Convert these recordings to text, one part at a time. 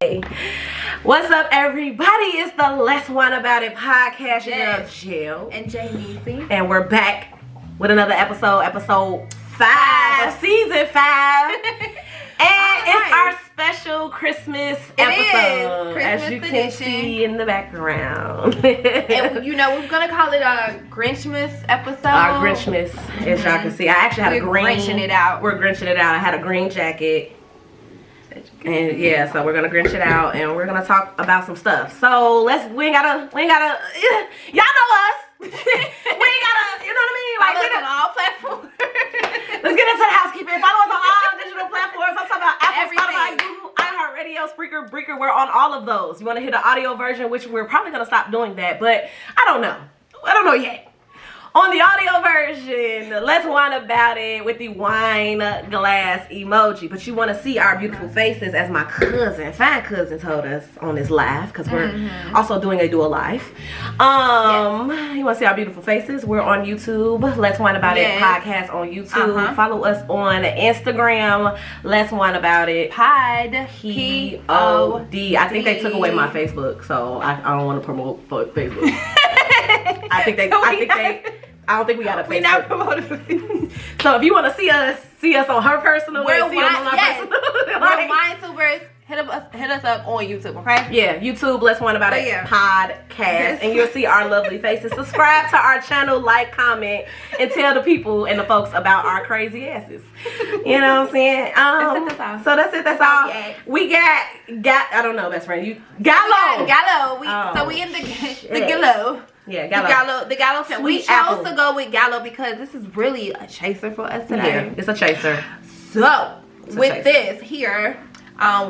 What's up, everybody? It's the Let's Wine About It podcast. Yes. Jill And Jamie. and we're back with another episode 5 of season 5. And it's our special Christmas episode, Christmas as you can edition. see in the background. And you know, we're gonna call it a Grinchmas episode. Our Grinchmas, as y'all can see. I actually had a green. Grinching it out. We're Grinching it out. I had a green jacket. And yeah, so we're gonna Grinch it out and we're gonna talk about some stuff. So we ain't gotta, y'all know us. We ain't gotta, you know what I mean? Follow us on all platforms. Let's get into the housekeeping. Follow us on all digital platforms. I'm talking about Apple, Everything. Spotify, Google, iHeartRadio, Spreaker, Breaker. We're on all of those. You wanna hear the audio version, which we're probably gonna stop doing that, but I don't know yet. On the audio version, let's wine about it with the wine glass emoji. But you want to see our beautiful faces, as my fine cousin told us on this live, because we're also doing a dual live. You want to see our beautiful faces? We're on YouTube. Let's Wine About It podcast on YouTube. Follow us on Instagram. Let's Wine About It Pod. P-O-D. I think they took away my Facebook, so I don't want to promote Facebook. I don't think we got a Facebook. We're not promoting. So if you want to see us on her personal, We're see us on our personal. We're wine tubers. Hit us up on YouTube, okay? Yeah, YouTube, Let's Wine About It podcast, and you'll see our lovely faces. Subscribe to our channel, like, comment, and tell the people and the folks about our crazy asses. You know what I'm saying? That's all. So that's it. That's all. Yeah. We got. I don't know, best friend. Gallo. Gallo. So we in the Gallo. Yeah, The Gallo film. We Sweet chose apple. to go with Gallo because this is really a chaser for us today. Yeah, it's a chaser. So chaser. with this here,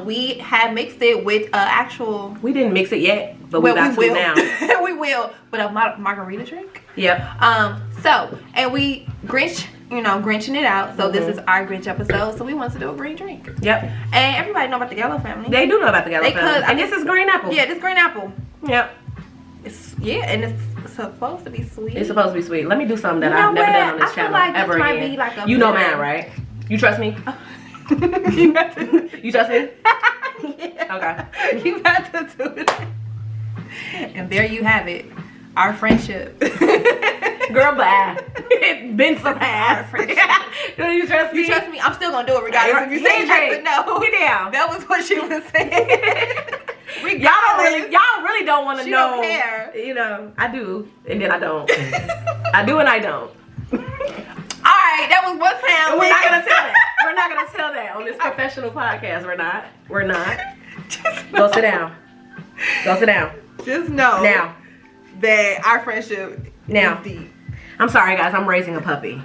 we have mixed it with actual. We didn't mix it yet, but we about to now. We will, but a margarita drink. Yep. So and we Grinching it out. So this is our Grinch episode. So we want to do a green drink. Yep. And everybody know about the Gallo family. They do know about the Gallo family. And this is green apple. Yeah, this green apple. Yep. And it's supposed to be sweet. It's supposed to be sweet. Let me do something that You know I've never what? done on this I feel channel like this ever might again. be like a You know better- mine, right? You trust me? You trust me? Yeah. Okay. You got to do it. And there you have it. Our friendship. Girl, bye. It's been surpassed. Do you trust me? You trust me? I'm still gonna do it regardless if you say yes or no. Get down. That was what she was saying. Y'all really don't want to She know. don't care. You know, I do, and then I don't. I do and I don't. Alright, that was one time. We're not gonna tell that. We're not gonna tell that on this professional podcast. We're not. Go sit down. Go sit down. Just know Now. that our friendship Now. is deep. I'm sorry, guys. I'm raising a puppy.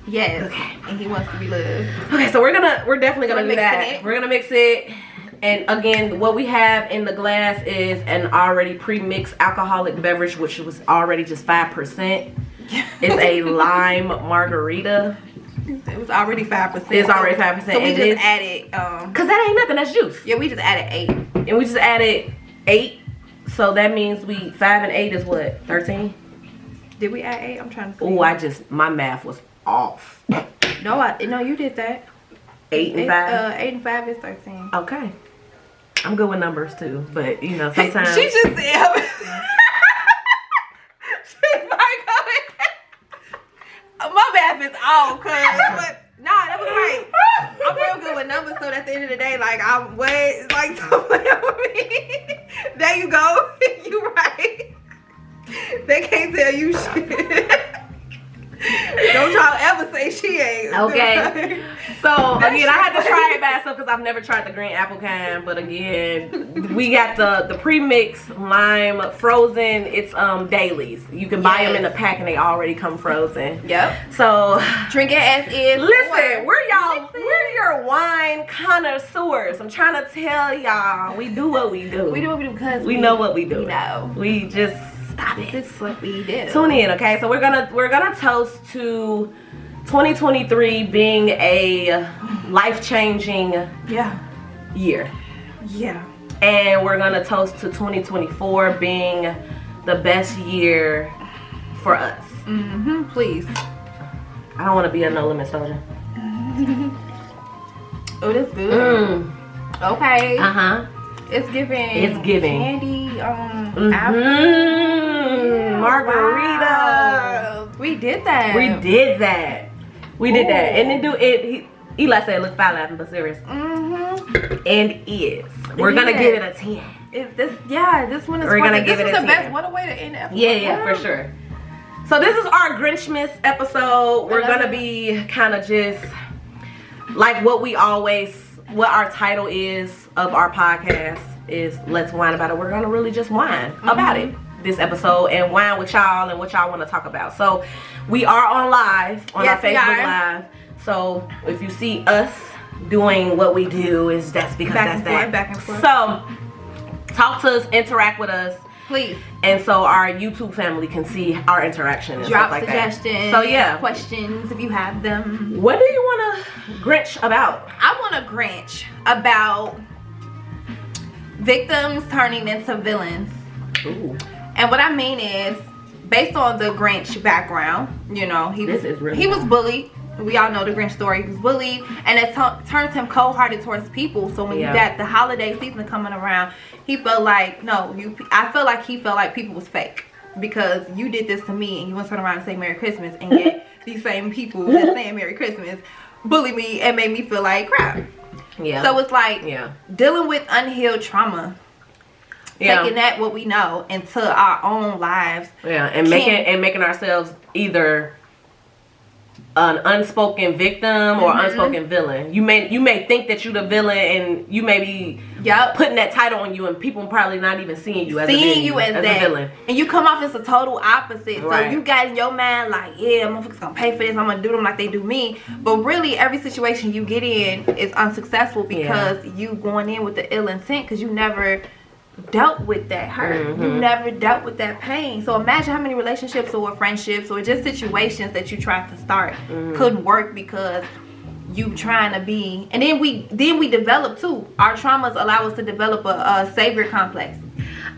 Yes. Okay. And he wants to be loved. Okay, so we're definitely gonna do mixing that. it. We're gonna mix it. And again, what we have in the glass is an already pre-mixed alcoholic beverage, which was already just 5%. It's a lime margarita. It was already 5%. It's already 5%. So we and just added cause that ain't nothing, that's juice. yeah, we just added 8. And we just added 8. So that means 5 and 8 is what? 13? Did we add 8? I'm trying to see. Oh, my math was off. No, you did that. 8 and 5? 8 and 5 is 13. Okay. I'm good with numbers too, but you know, sometimes She just said she's like, my math is off, cause that was right. I'm real good with numbers, so at the end of the day, like I'm way like don't play with me. There you go. You right. They can't tell you shit. Don't y'all ever say she ain't. Okay. So again, I had to try it by myself because I've never tried the green apple kind. But again, we got the pre-mixed lime frozen. It's dailies. You can buy them in a pack and they already come frozen. Yep. So Drink it as is. listen, we're your wine connoisseurs. I'm trying to tell y'all, we do what we do. We do what we do because We know what we do. We know. We just stop it. This is what we do. Tune in, okay? So we're gonna toast to 2023 being a life-changing year. Yeah. And we're gonna toast to 2024 being the best year for us. Mm-hmm. Please. I don't want to be a no limit soldier. Oh, that's good. Okay. Uh-huh. It's giving. It's giving candy. apple. Margarita. Wow. We did that. We did that. We did that. And then Eli said, "Look, foul laughing, but serious." And is. We're gonna give it a 10. This one is. We're gonna give it a 10. This is the best. What a way to end the episode. Yeah, for sure. So this is our Grinchmas episode. We're gonna be kind of just like what our title is of our podcast is Let's Whine About It. We're gonna really just whine about it this episode and whine with y'all and what y'all want to talk about. So we are on live on our Facebook Live. So if you see us doing what we do, that's because back that's back and forth. So talk to us, interact with us, please, and so our YouTube family can see our interaction and drop stuff like suggestions. That. So yeah, questions if you have them. What do you want to Grinch about? I want to Grinch about victims turning into villains. Ooh. And what I mean is, based on the Grinch background, you know, he was bullied. We all know the Grinch story. He was bullied, and it turns him cold-hearted towards people. So when you got the holiday season coming around, he felt like I felt like he felt like people was fake because you did this to me, and you want to turn around and say Merry Christmas, and yet these same people that's saying Merry Christmas bully me and made me feel like crap. Yeah. So it's like dealing with unhealed trauma. Taking that what we know into our own lives. Yeah, and making ourselves either an unspoken victim or unspoken villain. You may think that you're the villain, and you may be putting that title on you, and people probably not even seeing you as a villain. And you come off as a total opposite. Right. So you got in your mind like, yeah, motherfuckers gonna pay for this. I'm gonna do them like they do me. But really, every situation you get in is unsuccessful because you going in with the ill intent because you never dealt with that hurt. You never dealt with that pain. So imagine how many relationships or friendships or just situations that you tried to start couldn't work because you trying to be. And then we develop too. Our traumas allow us to develop a savior complex.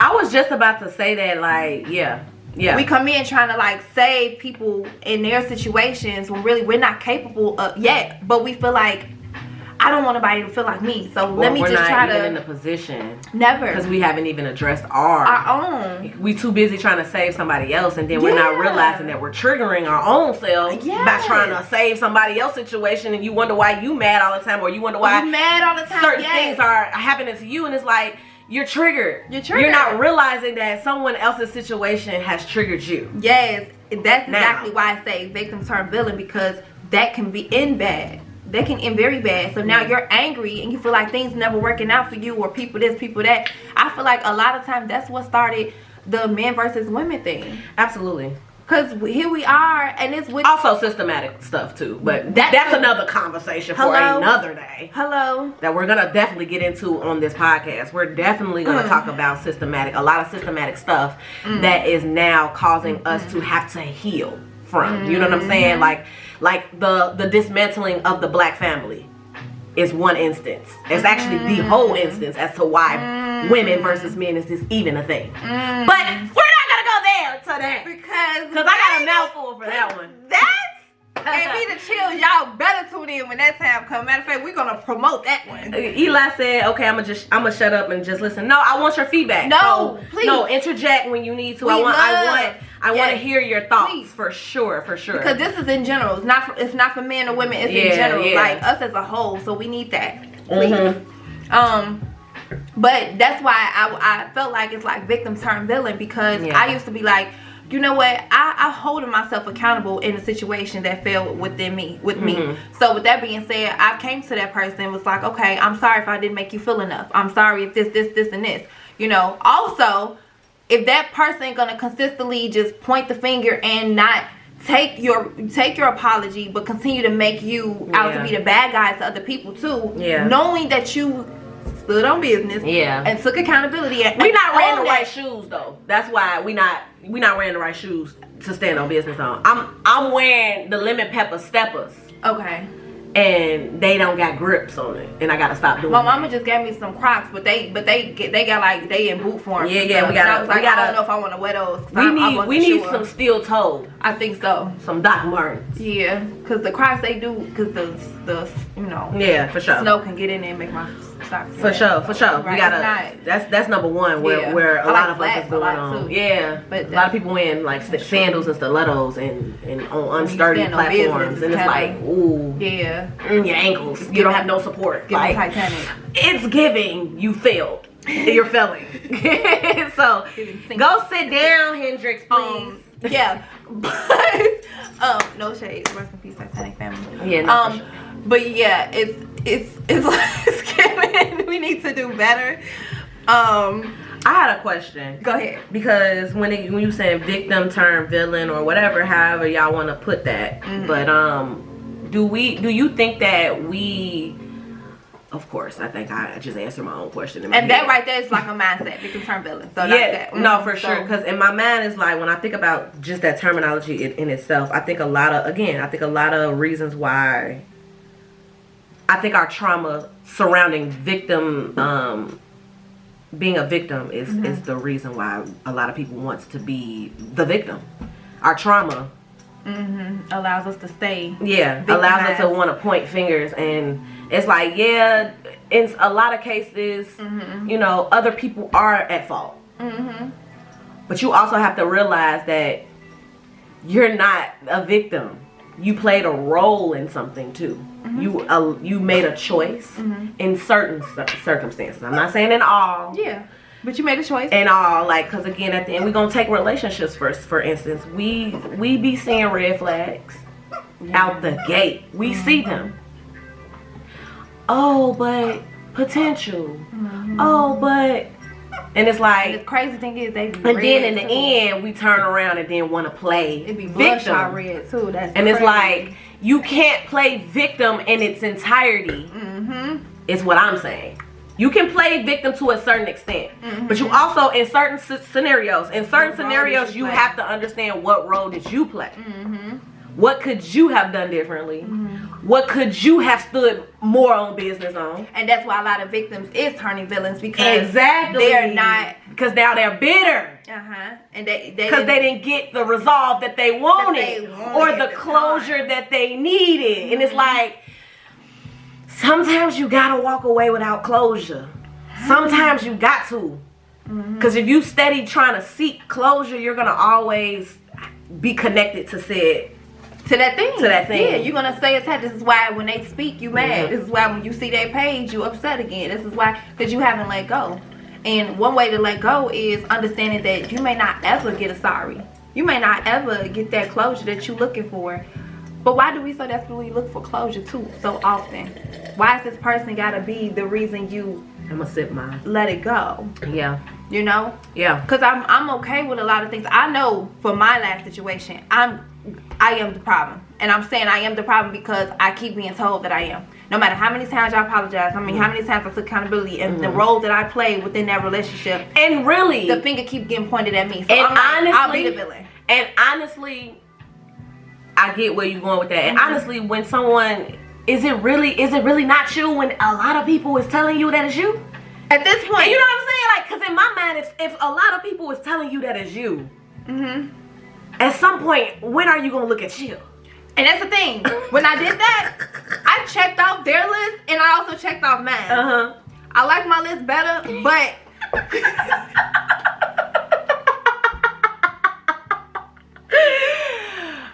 I was just about to say that, like, we come in trying to like save people in their situations when really we're not capable of yet, but we feel like I don't want nobody to feel like me, so let me just try to. We're not even in the position. Never. Because we haven't even addressed our own. We too busy trying to save somebody else, and then we're not realizing that we're triggering our own selves by trying to save somebody else's situation, and you wonder why you mad all the time, or you wonder why you mad all the time. Certain things are happening to you, and it's like you're triggered. You're not realizing that someone else's situation has triggered you. Yes, that's exactly why I say victim turn villain, because that can be bad. They can end very bad. So now you're angry and you feel like things never working out for you, or people this, people that. I feel like a lot of times that's what started the men versus women thing. Absolutely. Because here we are, and it's with also systematic stuff too. But that's another conversation for another day. That we're gonna definitely get into on this podcast. We're definitely gonna talk about a lot of systematic stuff that is now causing us to have to heal from. You know what I'm saying? Like the dismantling of the black family is one instance. It's actually the whole instance as to why women versus men is even a thing. But we're not gonna go there today because I got a mouthful for that one. And me the chills, y'all better tune in when that time comes. Matter of fact, we're gonna promote that one. Eli said, "Okay, I'm gonna shut up and just listen." No, I want your feedback. No, please. No, interject when you need to. I want to hear your thoughts for sure. Because this is in general. It's not for men or women. It's in general, like us as a whole. So we need that, please. But that's why I felt like it's like victim turn villain, because I used to be like, you know what, I holding myself accountable in a situation that fell within me, So with that being said, I came to that person and was like, okay, I'm sorry if I didn't make you feel enough. I'm sorry if this and this. You know, also, if that person gonna consistently just point the finger and not take your apology, but continue to make you out to be the bad guy to other people too, knowing that you stood on business and took accountability. We not wearing the right shoes though. That's why we not wearing the right shoes to stand on business on. I'm wearing the lemon pepper steppers. Okay. And they don't got grips on it, and I gotta stop doing. My mama just gave me some Crocs, but they got like they in boot form. Yeah, we gotta. I don't know if I want to wear those. We need some steel toe. I think so. Some Doc Martens. Yeah, cause the Crocs they do, cause the you know. Yeah, for sure. Snow can get in there and make my stop. For sure. We Right, gotta. That's number one. Where a lot of us is going on. Too. Yeah, but a lot of people wearing like sandals and stilettos and on unsturdy platforms, and it's like, ooh, yeah, your ankles. You don't have no support. Like Titanic. It's giving. You failed. You're failing. So go sit down, Hendrix, please. Yeah, but no shade. Rest in peace, Titanic family. Yeah, no, for sure. But yeah, it's like it's giving. We need to do better. I had a question. Go ahead. Because when you saying victim turn villain or whatever, however y'all want to put that, but do you think that we? Of course, I think I just answered my own question. In my head. That right there is like a mindset, victim turn villain. So yeah, no, for sure. Because in my mind, it's like when I think about just that terminology in itself, I think a lot of reasons why. I think our trauma surrounding victim, being a victim is the reason why a lot of people wants to be the victim. Our trauma allows us to stay. Yeah, victimized. Allows us to want to point fingers, and it's like, yeah, in a lot of cases, you know, other people are at fault. But you also have to realize that you're not a victim. You played a role in something too. You made a choice in certain circumstances. I'm not saying in all. Yeah, but you made a choice. In all, like, because again, at the end, we're gonna take relationships first. For instance, we be seeing red flags out the gate. We see them. Oh, but potential. Oh, but. And it's like, and the crazy thing is they be and then in the end we turn around and then want to play it be bloodshot red too. That's and crazy. It's like you can't play victim in its entirety. Is what I'm saying. You can play victim to a certain extent, but you also in certain scenarios you have to understand what role did you play. What could you have done differently? What could you have stood more on business on? And that's why a lot of victims is turning villains, because exactly they're not, because now they're bitter. And they didn't get the resolve that they wanted, or the closure that they needed. And it's like, sometimes you gotta walk away without closure. Sometimes you got to. Because if you steady trying to seek closure, you're gonna always be connected to that thing. Yeah, you're gonna stay attached. This is why when they speak, you mad. This is why when you see their page, you upset again. This is why, because you haven't let go. And one way to let go is understanding that you may not ever get a sorry. You may not ever get that closure that you're looking for. But why do we so desperately look for closure too so often? Why is this person gotta be the reason you I'm gonna sip mine. Let it go? Yeah. You know? Yeah. Because I'm okay with a lot of things. I know for my last situation, I am the problem. And I'm saying I am the problem because I keep being told that I am. No matter how many times I apologize, how many times I took accountability, and the role that I play within that relationship, and really the finger keep getting pointed at me. So and honestly, I'll be the villain. And honestly, I get where you're going with that. And honestly, when someone is it really not you when a lot of people is telling you that it's you? At this point, and you know what I'm saying? Like, because in my mind, if a lot of people is telling you that it's you, at some point, when are you gonna look at you? And that's the thing. When I did that, I checked off their list and I also checked off mine. I like my list better, but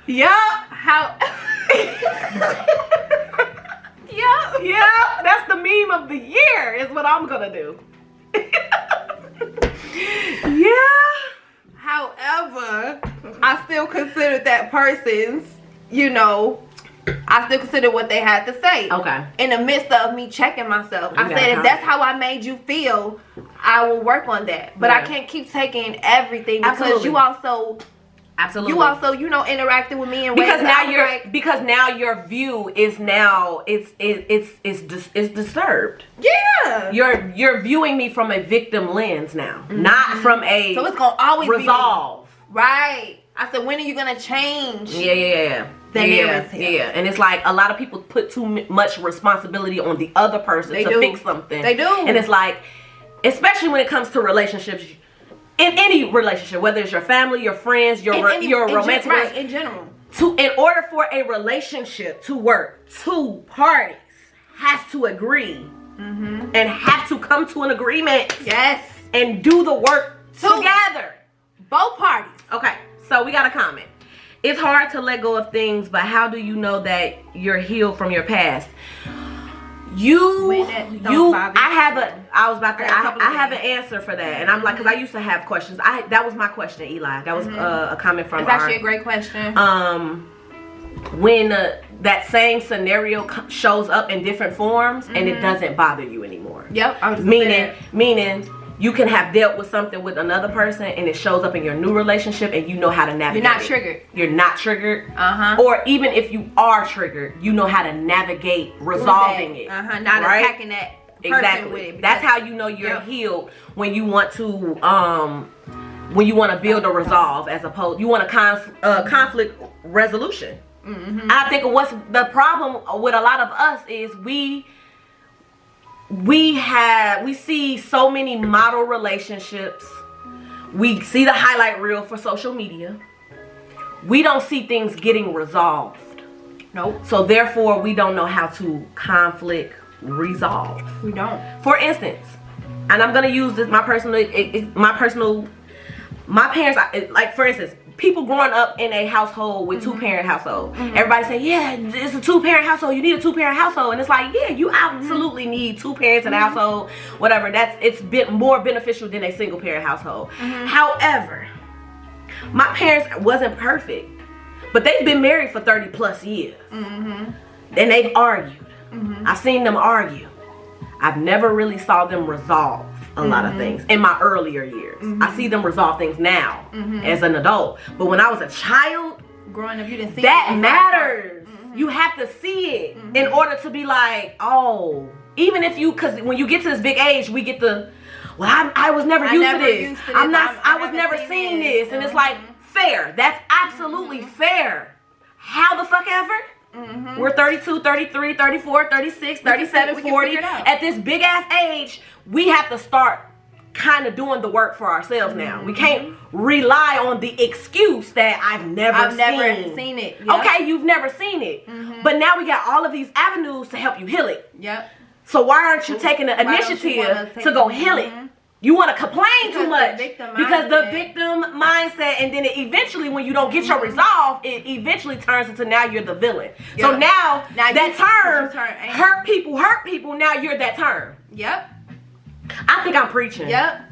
yeah, that's the meme of the year is what I'm gonna do. However, I still consider that person's, I still consider what they had to say. Okay. In the midst of me checking myself, I said, if that's how I made you feel, I will work on that. But I can't keep taking everything because you also interacting with me in ways because now your view is it's disturbed. Yeah. You're viewing me from a victim lens now, not from a so it's gonna always resolve. Right. I said, when are you gonna change? Yeah. And it's like a lot of people put too much responsibility on the other person to fix something. They do. And it's like, especially when it comes to relationships. In any relationship, whether it's your family, your friends, your romantic, right? In general, in order for a relationship to work, two parties has to agree and have to come to an agreement. Yes. And do the work together. Both parties. Okay, so we got a comment. It's hard to let go of things, but how do you know that you're healed from your past? I have an answer for that, and I'm like, because I used to have questions. That was my question, Eli. That was a comment from. It's actually a great question. When that same scenario shows up in different forms, and it doesn't bother you anymore. Yep. Meaning. You can have dealt with something with another person and it shows up in your new relationship and you know how to navigate. You're not triggered. You're not triggered. Or even if you are triggered, you know how to navigate resolving it. Not attacking that person with it. That's how you know you're healed, when you want to build a resolve, as opposed you want a conflict resolution. I think what's the problem with a lot of us is we see so many model relationships. We see the highlight reel for social media. We don't see things getting resolved. Nope. So therefore, we don't know how to conflict resolve. We don't. For instance, and I'm gonna use this my parents, like for instance, people growing up in a household with two-parent household. Everybody say, yeah, it's a two-parent household. You need a two-parent household. And it's like, yeah, you absolutely need two parents in a household. Whatever. It's been more beneficial than a single-parent household. However, my parents wasn't perfect, but they've been married for 30 plus years. And they've argued. I've seen them argue. I've never really saw them resolve a lot of things in my earlier years. I see them resolve things now as an adult. But when I was a child, growing up, you didn't see that matters. You have to see it in order to be like, oh, even if because when you get to this big age, we get I was never used to this. I was never seeing this. And it's like, fair. That's absolutely fair. How the fuck ever? We're 32, 33, 34, 36, 37, 40. At this big ass age, we have to start kind of doing the work for ourselves now. We can't rely on the excuse that I've never seen it. Yep. Okay, you've never seen it. But now we got all of these avenues to help you heal it. Yep. So why aren't you taking the initiative to go heal it? You want to complain too much because the victim mindset, and then eventually when you don't get your resolve, it eventually turns into now you're the villain. Yep. So now that term, hurt people, now you're that term. Yep. I think I'm preaching. Yep.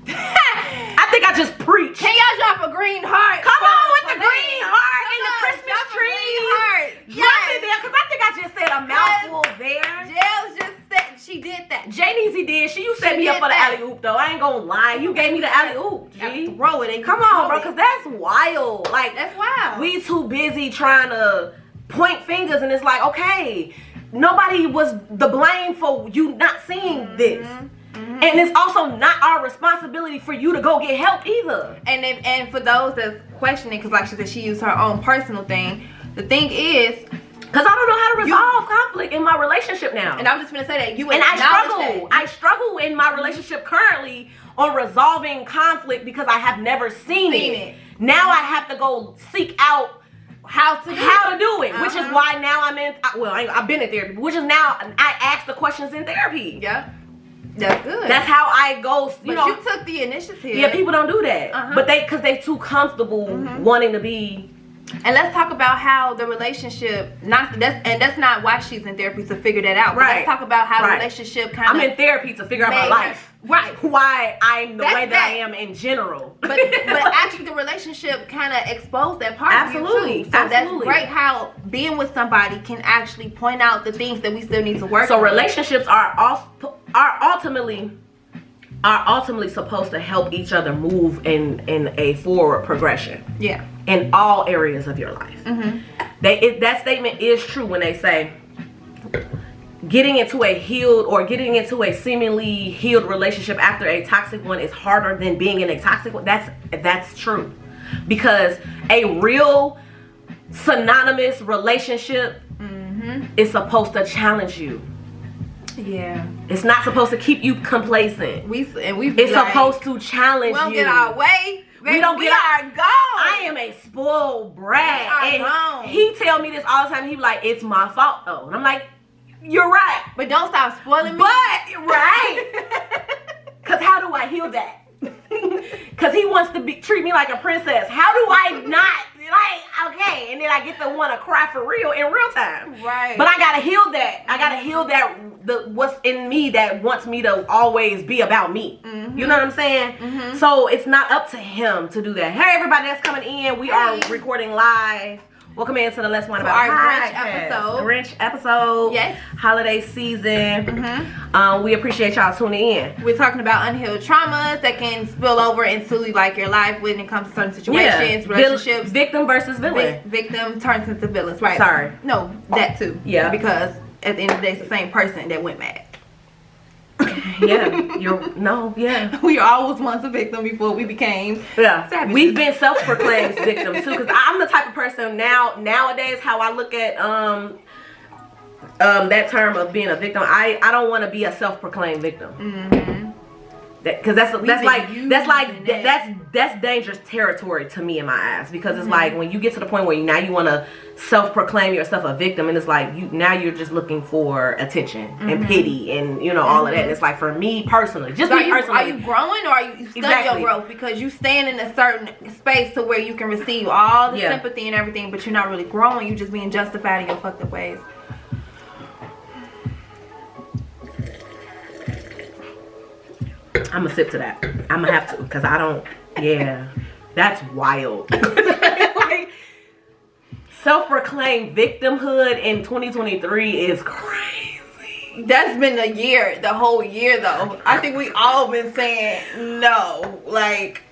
I think I just preached. Can y'all drop a green heart? Come on with the green heart and the Christmas tree. Drop it there, because I think I just said a mouthful there. Jell's just said she did that. Jay-Neezy did. You set me up for the alley-oop, though. I ain't gonna lie. You gave me the alley-oop, G. Throw it. Come on, bro, because that's wild. Like, that's wild. We too busy trying to point fingers, and it's like, okay, nobody was the blame for you not seeing this. And it's also not our responsibility for you to go get help either. And for those that's questioning, because like she said, she used her own personal thing. The thing is, because I don't know how to resolve conflict in my relationship now. And I'm just gonna say that I struggle in my relationship currently on resolving conflict because I have never seen it. Now I have to go seek out how to do it, which is why now I've been in therapy, which is now I ask the questions in therapy. Yeah. That's good. That's how I go. You took the initiative. Yeah, people don't do that. But because they too comfortable wanting to be. And let's talk about how the relationship, that's not why she's in therapy, to figure that out. Right. Let's talk about how the relationship kind of. I'm in therapy to figure out my life. Right. Why I'm the way that I am in general. But actually the relationship kind of exposed that part of you too. So that's great how being with somebody can actually point out the things that we still need to work on. So relationships are ultimately supposed to help each other move in a forward progression. Yeah. In all areas of your life. That statement is true when they say getting into a healed or getting into a seemingly healed relationship after a toxic one is harder than being in a toxic one. That's true. Because a real synonymous relationship is supposed to challenge you. Yeah. It's not supposed to keep you complacent. It's supposed to challenge you. We don't get our way. We are gone. I am a spoiled brat. And he tell me this all the time. He be like, it's my fault though. And I'm like, You're right. But don't stop spoiling me. But, right. Because how do I heal that? Because he wants to treat me like a princess. How do I not, okay, and then I get to want to cry for real in real time. Right. But I got to heal that. I got to heal that, what's in me that wants me to always be about me. Mm-hmm. You know what I'm saying? Mm-hmm. So it's not up to him to do that. Hey, everybody that's coming in. We are recording live. Welcome into the Let's Wine About our Grinch episode. Yes. Holiday season. Mm-hmm. We appreciate y'all tuning in. We're talking about unhealed traumas that can spill over into like your life when it comes to certain situations, relationships. Victim versus villain. Victim turns into villains, right? Sorry. No, that too. Yeah. Because at the end of the day, it's the same person that went mad. Yeah. We always once a victim before we became savages. We've been self-proclaimed victims too, because I'm the type of person nowadays how I look at that term of being a victim. I don't want to be a self-proclaimed victim. Mm-hmm. Because that's dangerous territory to me in my eyes, because it's like when you get to the point where now you want to self-proclaim yourself a victim, and it's like you're just looking for attention and pity and all of that. And it's like, for me personally, are you growing, or are you studying your growth? Because you stand in a certain space to where you can receive all the sympathy and everything, but you're not really growing. You just being justified in your fucked up ways. I'm gonna sip to that. I'm gonna have to, because I don't. Yeah, that's wild. Like, self-proclaimed victimhood in 2023 is crazy. That's been the whole year though. I think we all been saying no. Like,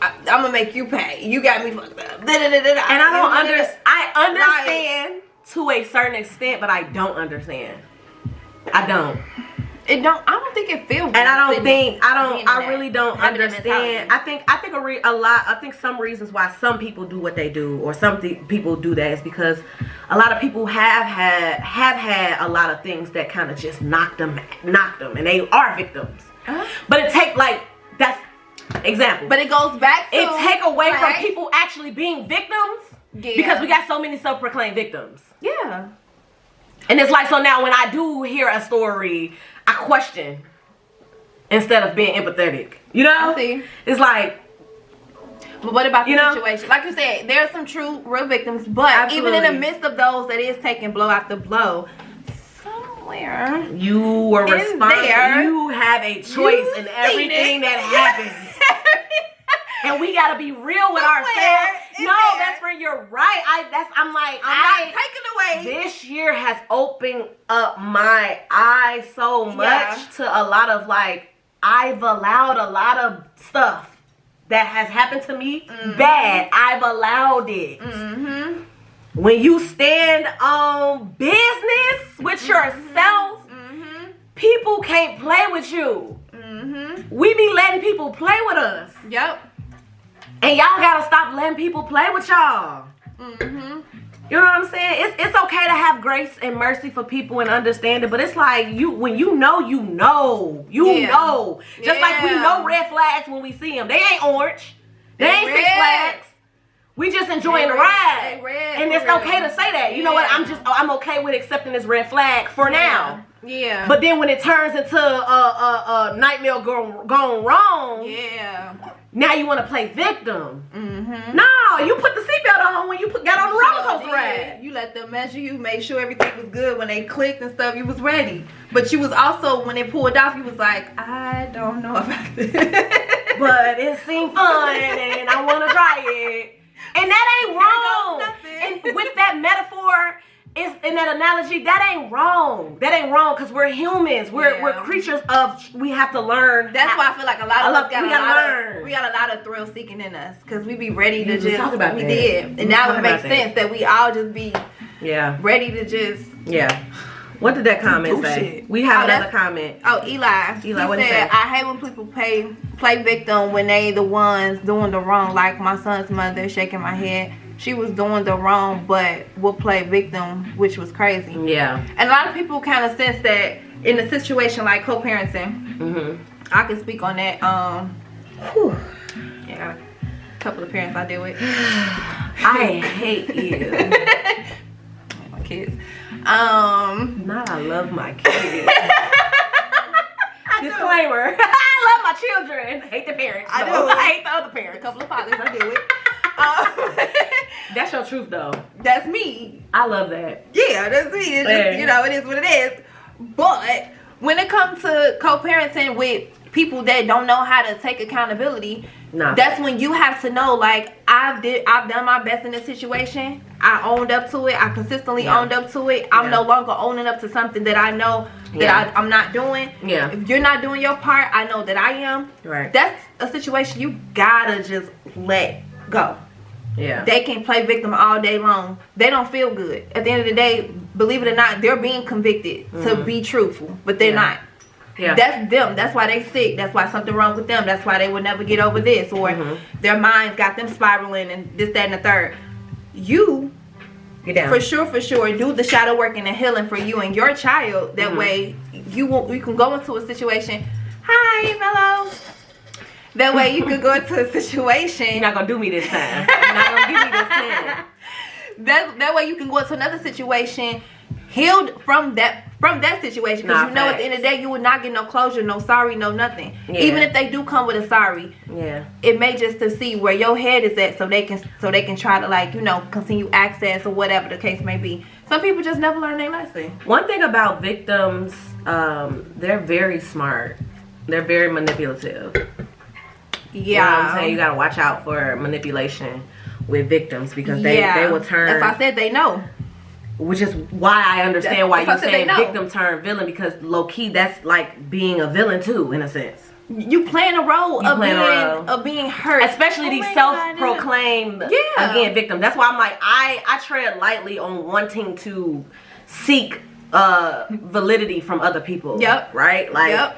I'm gonna make you pay. You got me fucked up. And I understand to a certain extent, but I don't understand. I don't think it feels. And I really don't understand. I think some reasons why some people do what they do, or some people do that, is because a lot of people have had a lot of things that kind of just knocked them, and they are victims. But it take that's example. But it goes back to take away from people actually being victims, because we got so many self-proclaimed victims. Yeah. And it's like, so now when I do hear a story, I question instead of being empathetic. I see. It's like, but what about the situation? Like you said, there are some true real victims, but even in the midst of those that is taking blow after blow, somewhere you were responsible. You have a choice in everything that happens. And we gotta be real with ourselves. Best friend, you're right. I'm not taking away. This year has opened up my eyes so much to a lot of I've allowed a lot of stuff that has happened to me bad. I've allowed it. Mm-hmm. When you stand on business with yourself, people can't play with you. Mm-hmm. We be letting people play with us. Yep. And y'all gotta stop letting people play with y'all. Mm-hmm. You know what I'm saying? It's okay to have grace and mercy for people and understand it, but it's like when you know. Just like we know red flags when we see them. They ain't orange. They ain't Six Flags. We just enjoying the ride. And it's okay to say that. You know what? I'm okay with accepting this red flag for now. Yeah. But then when it turns into a nightmare gone wrong. Yeah. Now you want to play victim. Mm-hmm. No, you put the seatbelt on when you got on the roller coaster ride. You let them measure you, made sure everything was good. When they clicked and stuff, you was ready. But you was also, when they pulled off, you was like, I don't know about this. But it seemed fun and I want to try it. And that ain't wrong. And with that metaphor, in that analogy, that ain't wrong. That ain't wrong, because we're humans. We're creatures we have to learn. That's why I feel like a lot of us got a lot of thrill seeking in us, because we be ready to just talk about that. did. And now it makes sense that we all just be ready to just What did that comment say? We have another comment. Oh, Eli, what said, I hate when people play victim when they the ones doing the wrong. Like my son's mother shaking my head. She was doing the wrong, but will play victim, which was crazy. Yeah. And a lot of people kind of sense that in a situation like co-parenting. Mm-hmm. I can speak on that. Yeah, a couple of parents I deal with. I hate you. kids. Not I love my kids. Disclaimer. I love my children. I hate the parents. I do. I hate the other A parents. couple of fathers I deal with. That's your truth, though. That's me. I love that. Yeah, that's me. It's just, you know, it is what it is. But when it comes to co-parenting with people that don't know how to take accountability, that's when you have to know, like, I've done my best in this situation. I owned up to it. I consistently owned up to it. I'm no longer owning up to something that I know that I'm not doing. Yeah. If you're not doing your part, I know that I am. Right. That's a situation you gotta just let go. Yeah. They can play victim all day long. They don't feel good. At the end of the day, believe it or not, they're being convicted to be truthful, but they're not. Yeah. That's them. That's why they sick. That's why something wrong with them. That's why they will never get over this, or their minds got them spiraling and this, that, and the third. You, get down. For sure, do the shadow work and the healing for you and your child. That way, you can go into a situation. Hi, Mello. That way, you can go into a situation. You're not gonna do me this time. You're not gonna give me this time. That way, you can go into another situation healed from that situation, because you know at the end of the day you will not get no closure, no sorry, no nothing. Even if they do come with a sorry, it may just to see where your head is at, so they can try to, like, you know, continue access or whatever the case may be. Some people just never learn their lesson. One thing about victims, they're very smart. They're very manipulative. Yeah, you know what I'm saying? You gotta watch out for manipulation with victims, because they will turn. That's why I said they know. Which is why I understand why you're saying victim turn villain, because low key that's like being a villain too, in a sense. You playing a role of being hurt, especially these self-proclaimed again victims. That's why I'm like, I tread lightly on wanting to seek validity from other people. Right? Like,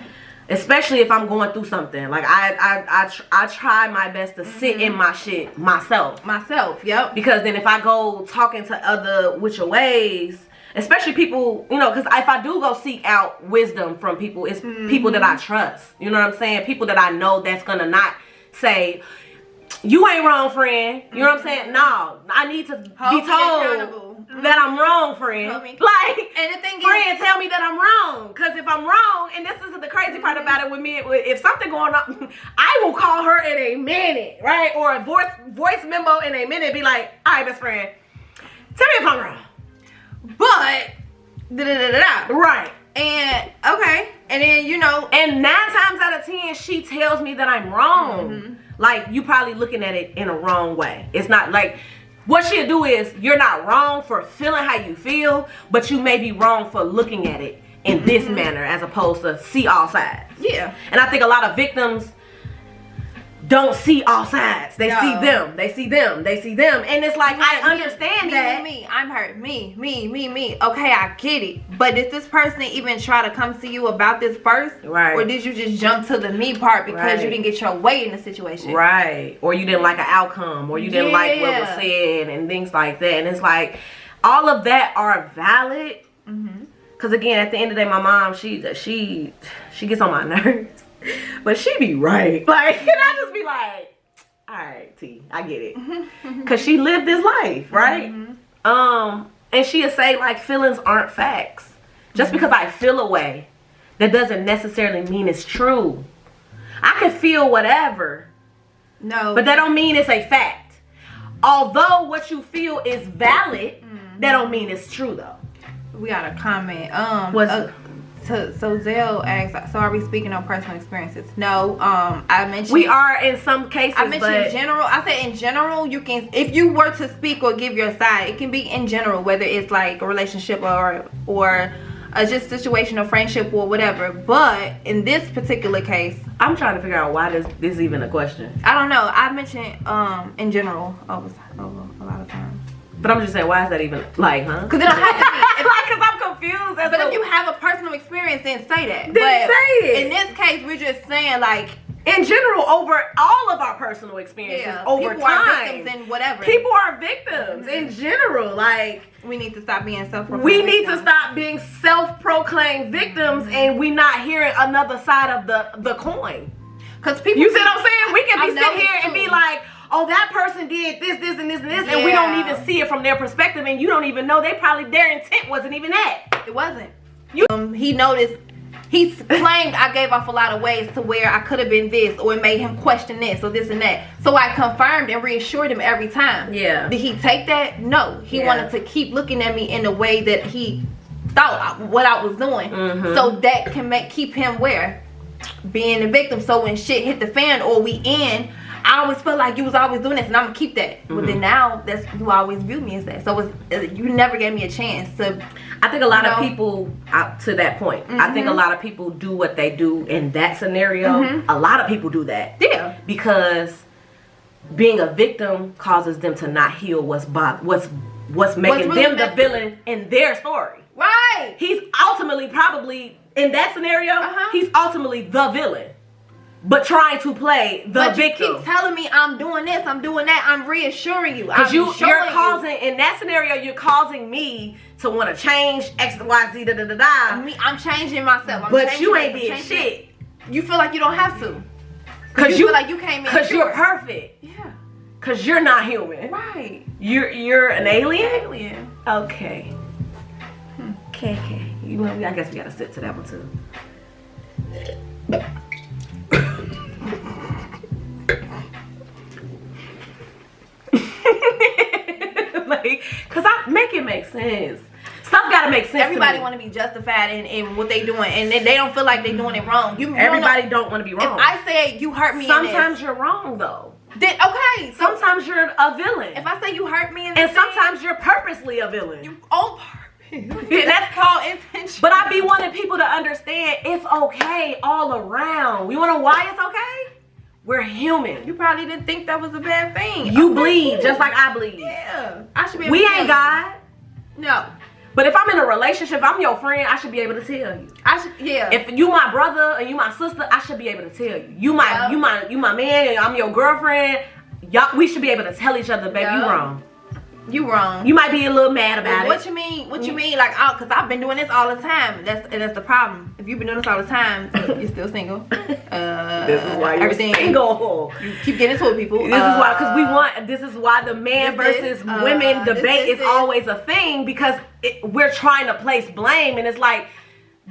especially if I'm going through something. Like I try my best to sit in my shit myself. Because then if I go talking to other which ways, especially people, you know, because if I do go seek out wisdom from people, it's people that I trust. You know what I'm saying? People that I know that's gonna not say, you ain't wrong, friend. You know what I'm saying? No, I need to be told that I'm wrong, friend. Like, and the thing friend, tell me that I'm wrong. Because if I'm wrong, and this is the crazy part about it with me, if something going on, I will call her in a minute, right? Or a voice memo in a minute, be like, all right, best friend, tell me if I'm wrong. But, right. And, okay. And then, you know. And 9 times out of 10, she tells me that I'm wrong. Like, you probably looking at it in a wrong way. It's not like, what she'll do is, you're not wrong for feeling how you feel, but you may be wrong for looking at it in this manner, as opposed to see all sides. Yeah. And I think a lot of victims don't see all sides. They see them. They see them. They see them. And it's like, I understand that. Me. I'm hurt. Me. Okay, I get it. But did this person even try to come to you about this first? Right. Or did you just jump to the me part because you didn't get your way in the situation? Right. Or you didn't like an outcome. Or you didn't like what was said and things like that. And it's like, all of that are valid. Because again, at the end of the day, my mom, she gets on my nerves. But she be right. Like, and I just be like, all right, T, I get it. Because she lived this life, right? And she'll say, like, feelings aren't facts. Just because I feel a way, that doesn't necessarily mean it's true. I can feel whatever. No. But that don't mean it's a fact. Although what you feel is valid, that don't mean it's true, though. We got a comment. So Zell asked, so are we speaking on personal experiences? No, I mentioned we are in some cases. I mentioned in general. I said in general, you can, if you were to speak or give your side, it can be in general, whether it's like a relationship or a just situation of friendship or whatever. But in this particular case, I'm trying to figure out why this is even a question. I don't know. I mentioned in general over a lot of times. But I'm just saying, why is that even, like, huh? Because it don't have to be. Because I'm confused. But if you have a personal experience, then say that. Then say it. In this case, we're just saying, like, in general, over all of our personal experiences, over people time. People are victims and whatever. People are victims in general. Like, we need to stop being self-proclaimed. We need to stop being self-proclaimed victims, and we not hearing another side of the coin. Because people, you see what I'm saying? We can be sitting here and be like, oh, that person did this, and this, and this, and we don't even see it from their perspective, and you don't even know their intent wasn't even that. It wasn't. He noticed. He claimed I gave off a lot of ways to where I could have been this, or it made him question this or this and that. So I confirmed and reassured him every time. Yeah. Did he take that? No. He wanted to keep looking at me in the way that he thought what I was doing. So that can keep him being the victim. So when shit hit the fan or we in, I always felt like you was always doing this, and I'm gonna keep that. But then now, you always view me as that. So you never gave me a chance to. I think a lot of people, to that point, I think a lot of people do what they do in that scenario. A lot of people do that. Yeah. Because being a victim causes them to not heal what's making really them the villain in their story. Right. He's ultimately probably, in that scenario, he's ultimately the villain. But trying to play the victim. You keep telling me I'm doing this, I'm doing that. I'm reassuring you. Because you're causing, in that scenario, you're causing me to want to change X, Y, Z, I'm changing myself. But you ain't being shit. You feel like you don't have to. Because you feel like you came in. Because you're perfect. Yeah. Because you're not human. Right. You're an alien? Alien. Okay. Okay. I guess we got to sit to that one too. Cause make it make sense. Stuff gotta make sense. Everybody want to be justified in what they doing, and they don't feel like they doing it wrong. Everybody don't want to be wrong. If I say you hurt me, sometimes you're wrong though. Then okay, sometimes you're a villain. If I say you hurt me, and sometimes you're purposely a villain. You on purpose. That's called intention. But I be wanting people to understand it's okay all around. We want to why it's okay. We're human. You probably didn't think that was a bad thing. You bleed just like I bleed. Yeah. I should be. We ain't God. No. But if I'm in a relationship, if I'm your friend, I should be able to tell you. I should. Yeah. If you my brother and you my sister, I should be able to tell you. You my man. I'm your girlfriend. We should be able to tell each other, baby, you wrong. You wrong. You might be a little mad about it. What you mean? What you mean? Like, because I've been doing this all the time. That's the problem. If you've been doing this all the time, you're still single. This is why you're single. You keep getting into it, people. This is why, because this is why the man versus women debate is always a thing, because we're trying to place blame, and it's like,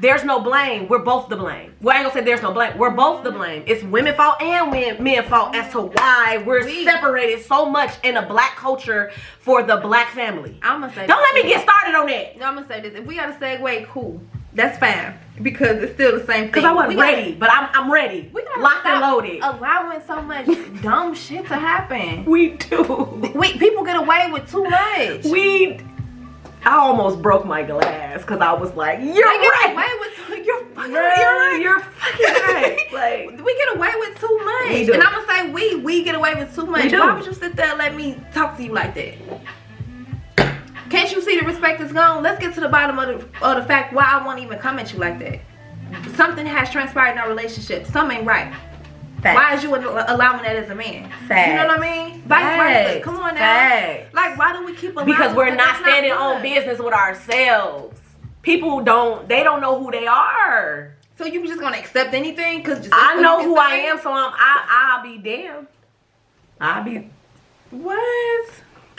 there's no blame. We're both the blame. Well, I ain't gonna say there's no blame. We're both the blame. It's women's fault and men's fault as to why we're separated so much in a black culture for the black family. I'm gonna say don't let me get started on that. No, I'm gonna say this. If we gotta segue, cool. That's fine. Because it's still the same thing. Because I wasn't ready, but I'm ready. We gotta locked and loaded. Allowing so much dumb shit to happen. We do. People get away with too much. I almost broke my glass because I was like, you're right. You're fucking right. Like, we get away with too much. And I'm gonna say we get away with too much. Why would you sit there and let me talk to you like that? Can't you see the respect is gone? Let's get to the bottom of the fact why I won't even come at you like that. Something has transpired in our relationship. Something ain't right. Facts. Why is you allowing that as a man? Facts. You know what I mean? Vice versa. Come on now. Facts. Like, why do we keep allowing? Because we're not standing on business with ourselves. People don't know who they are. So you just gonna accept anything? Cause I know who I am, so I'll be damned. I'll be what?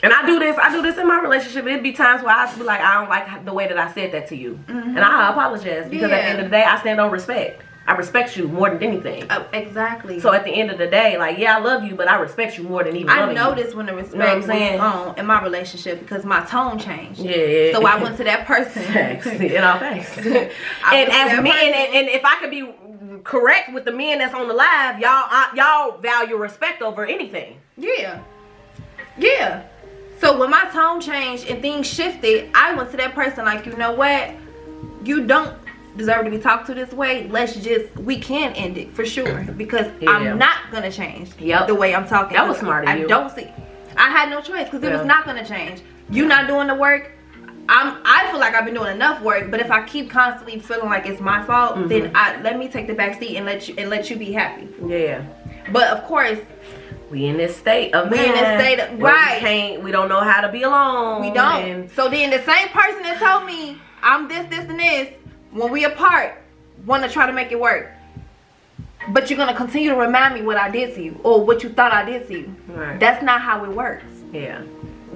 And I do this in my relationship. It'd be times where I be like, I don't like the way that I said that to you, and I apologize, because at the end of the day, I stand on respect. I respect you more than anything. Exactly. So at the end of the day, like, yeah, I love you, but I respect you more than even loving you. I noticed when the respect was gone in my relationship because my tone changed. Yeah. So I went to that person. Thanks. And as men, and if I could be correct with the men that's on the live, y'all value respect over anything. Yeah. Yeah. So when my tone changed and things shifted, I went to that person like, you know what? You don't deserve to be talked to this way. We can end it for sure, because I'm not gonna change the way I'm talking. That was smart of you. I had no choice, because it was not gonna change. You not doing the work. I feel like I've been doing enough work, but if I keep constantly feeling like it's my fault, then let me take the back seat and let you be happy. Yeah. But of course, we in this state of right. We don't know how to be alone. We don't. So then the same person that told me I'm this, and this, when we apart, want to try to make it work. But you're going to continue to remind me what I did to you, or what you thought I did to you. Right. That's not how it works. Yeah.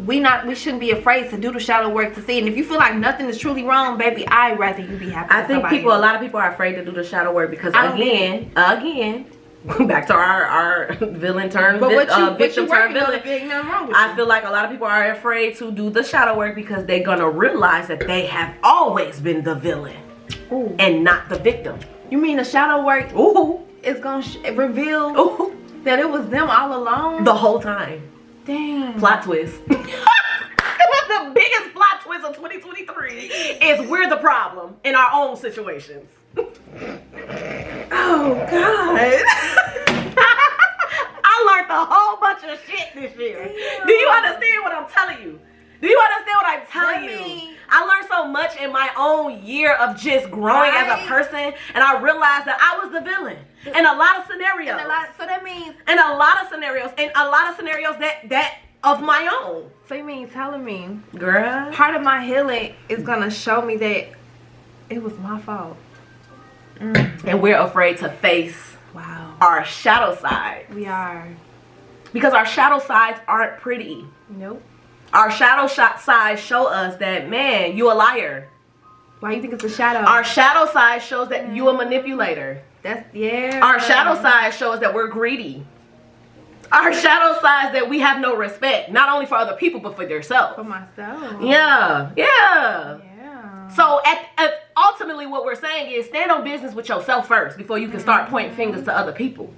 we shouldn't be afraid to do the shadow work to see. And if you feel like nothing is truly wrong, baby, I'd rather you be happy. I think a lot of people are afraid to do the shadow work because again, back to our villain turn, victim turn villain. I feel like a lot of people are afraid to do the shadow work because they're gonna realize that they have always been the villain and not the victim. You mean the shadow work? Is gonna reveal that it was them all along the whole time. Dang. Plot twist. The biggest plot twist of 2023 is we're the problem in our own situations. Oh God. I learned a whole bunch of shit this year. Damn. Do you understand what I'm telling you? Do you understand what I'm telling you? I learned so much in my own year of just growing as a person, and I realized that I was the villain in a lot of scenarios. So that means in a lot of scenarios that of my own. So you mean telling me, girl, part of my healing is gonna show me that it was my fault. And we're afraid to face our shadow side. We are. Because our shadow sides aren't pretty. Nope. Our shadow sides show us that, man, you a liar. Why you think it's a shadow? Our shadow side shows that you a manipulator. Our shadow side shows that we're greedy. Our shadow side that we have no respect, not only for other people but for yourself. For myself. Yeah. So ultimately what we're saying is stand on business with yourself first before you can start pointing fingers to other people.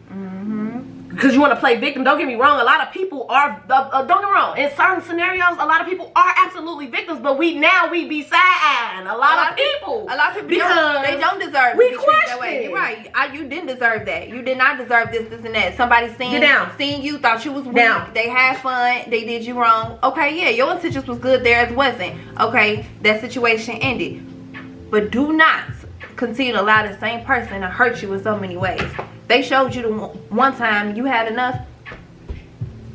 Because you want to play victim. Don't get me wrong, a lot of people are, don't get me wrong, in certain scenarios a lot of people are absolutely victims, but we be sad a lot of people because they don't deserve to be treated that way. You're right. You didn't deserve that. You did not deserve this and that. Somebody seen you, thought you was weak. They had fun, they did you wrong. Okay, yeah, your intentions was good, theirs wasn't. Okay, that situation ended. But do not continue to allow the same person to hurt you in so many ways. They showed you the one time, you had enough.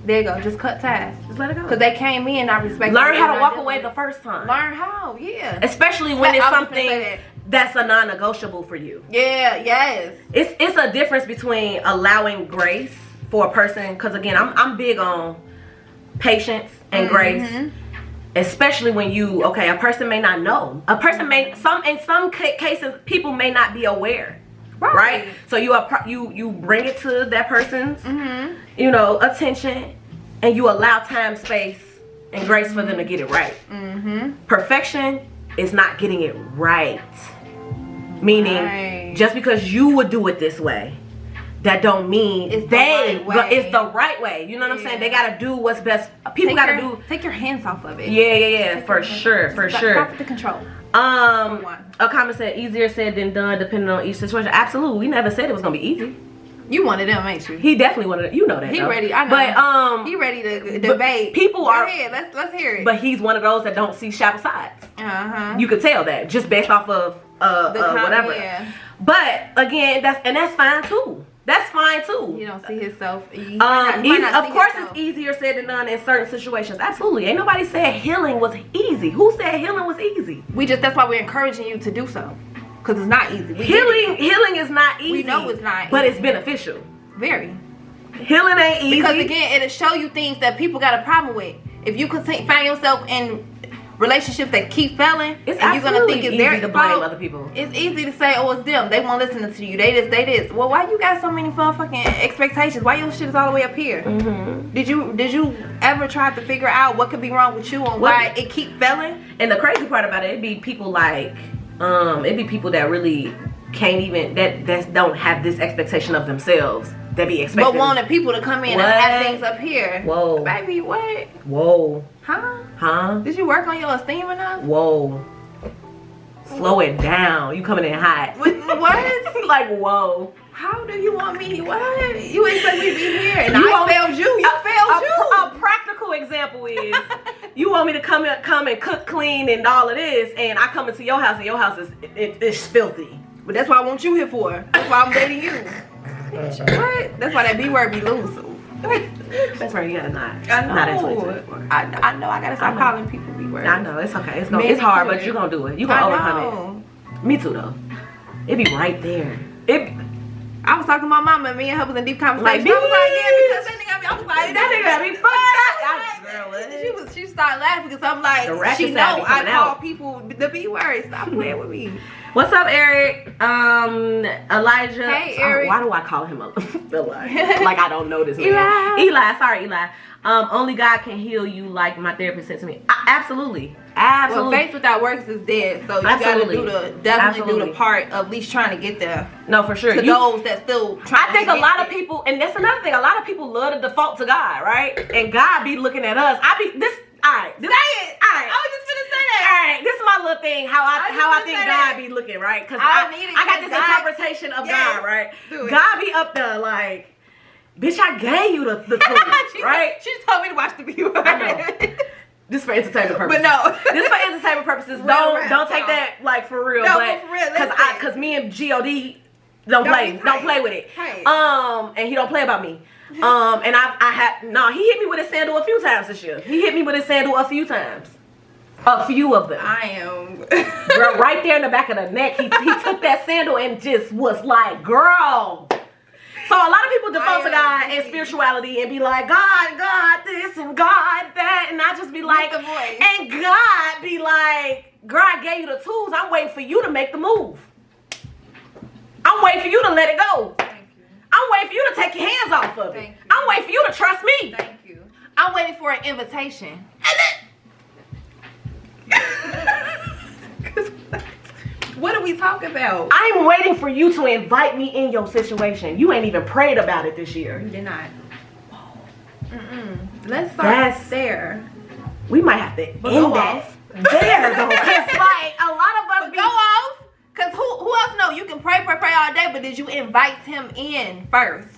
There you go, just cut ties. Just let it go. Because they came in, I respect. Learn how to walk away the first time. Learn how, yeah. Especially when it's something that's a non-negotiable for you. Yeah, yes. It's a difference between allowing grace for a person, because again, I'm big on patience and grace. Especially when a person may not know. A person in some cases, people may not be aware. Right? So you bring it to that person's, attention, and you allow time, space, and grace for them to get it right. Perfection is not getting it right. Meaning, just because you would do it this way, that don't mean it's the right way. You know what I'm saying? They gotta do what's best. People take your hands off of it. Yeah, for sure. Stop the control. A comment said easier said than done depending on each situation. Absolutely, we never said it was gonna be easy. You wanted them, ain't you? He definitely wanted it. You know that. He ready. I know. But he ready to debate. People are. Let's hear it. But he's one of those that don't see shadow sides. You could tell that just based off of whatever. Yeah. But again, that's fine too. That's fine too. You don't see himself. Of course, it's easier said than done in certain situations. Absolutely. Ain't nobody said healing was easy. Who said healing was easy? That's why we're encouraging you to do so. Because it's not easy. Healing is not easy. We know it's not easy. But it's beneficial. Very. Healing ain't easy. Because again, it'll show you things that people got a problem with. If you find yourself in relationships that keep failing, and you're gonna think it's their fault, blame other people. It's easy to say, oh, it's them. They won't listen to you. They this. Well, why you got so many fucking expectations? Why your shit is all the way up here? Did you ever try to figure out what could be wrong with you and why it keep failing? And the crazy part about it be people like, it'd be people that really can't even that don't have this expectation of themselves. That be expecting. But wanting people to come in and have things up here. Whoa. Baby, what? Whoa. Huh? Did you work on your esteem enough? Whoa. Slow it down. You coming in hot. What? Like, whoa. How do you want me? What? You expect me to be here and I failed you. You failed you. A practical example is you want me to come and cook, clean, and all of this, and I come into your house and your house is filthy. But that's what I want you here for. That's why I'm dating you. What? That's why that B word be loose. That's right, you gotta not. I know. Not in 2024. I know. I gotta stop calling people B words. I know. It's okay. It's hard, but you're gonna do it. You gonna overcome it. Me too, though. It be right there. I was talking to my mama and me and her was in deep conversation. I was like, yeah, because they think I was like, that nigga got me fucked up. She started laughing because I'm like, she know I call people the B word. Stop playing with me. What's up, Eric? Elijah. Hey, Eric. Why do I call him Elijah? Like I don't know this man. Eli. Sorry, Eli. Only God can heal you, like my therapist said to me. Absolutely. Well, faith without works is dead. So you gotta definitely do the part of at least trying to get there. No, for sure. To those that still trying I think a lot of people, and that's another thing, a lot of people love to default to God, right? And God be looking at us. Say it. I was just gonna say that. Alright, this is my little thing, how I think God be looking, right? Because I got this interpretation of God, right? God be up there like, bitch, I gave you the tools, right? She just told me to watch the viewer. I know. This for entertainment purposes. But no. This for entertainment purposes. Don't take that like for real. No, but for real. Cause me and God don't play with it. Right. And he don't play about me. And he hit me with his sandal a few times this year. He hit me with his sandal a few times. A few of them. I am. Girl, right there in the back of the neck, he took that sandal and just was like, girl. So a lot of people default to God and spirituality and be like, God this and God that, and I just be like, and God be like, girl, I gave you the tools. I'm waiting for you to make the move. I'm waiting for you to let it go. Thank you. I'm waiting for you to take your hands off of it. I'm waiting for you to trust me. Thank you. I'm waiting for an invitation. What are we talking about? I'm waiting for you to invite me in your situation. You ain't even prayed about it this year. You did not. Let's start there. We might have to end that there though, cause like a lot of us go off. Cause who else know? You can pray all day, but did you invite him in first?